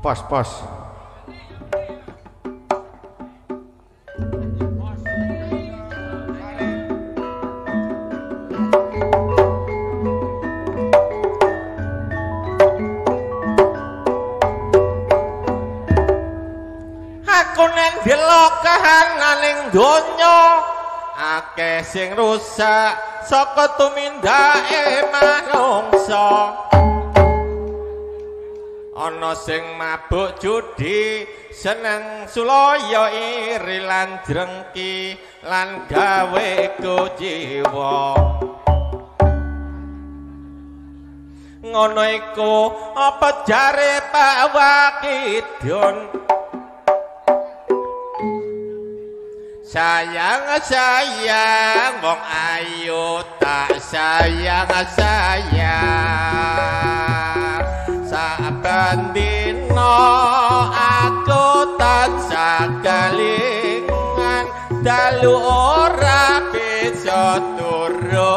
Pos. Aku nen delok kahananing donya akeh sing rusak saka tumindake manungsa. Ana sing mabuk judi, seneng sulaya iri lan drengki lan gawe kujiwa. Ngono iku apa jare Pak Wakidun? Sayang wong ayu tak sayang saben dina aku tansah kelingan dalu ora bisa turu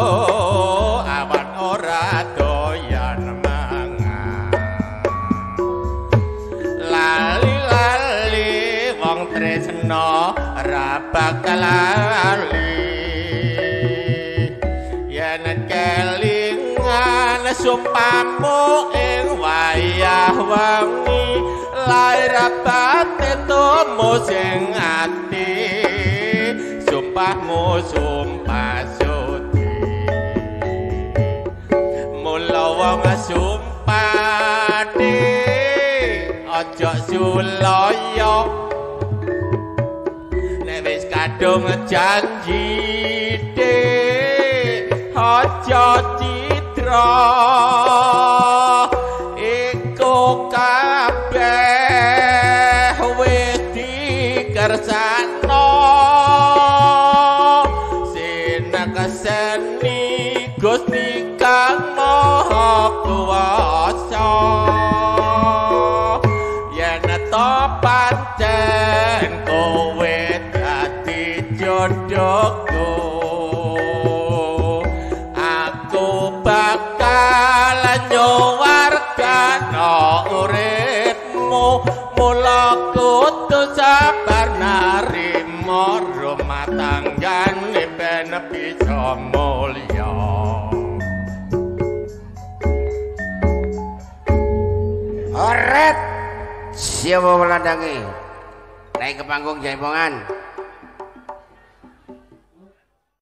awan ora doyan mangan lali wong tresna ora bakal lali yen kelingan sumpahmu ing wayah wengi lair abate tomo sing ati sumpahmu sumpah suci mula wong sumpah di aja sulaya nek wis kadung janji de aja citra iku kabeh wis dikersakno sinekeseni Gusti Kang Maha Kuwasa yen to pancen kowe dadi jodohku bakal nyuwargana uripmu mula kudu sabar narima rumah tanggane ben bisa mulya. Oret siapa melandangi naik ke panggung jaipongan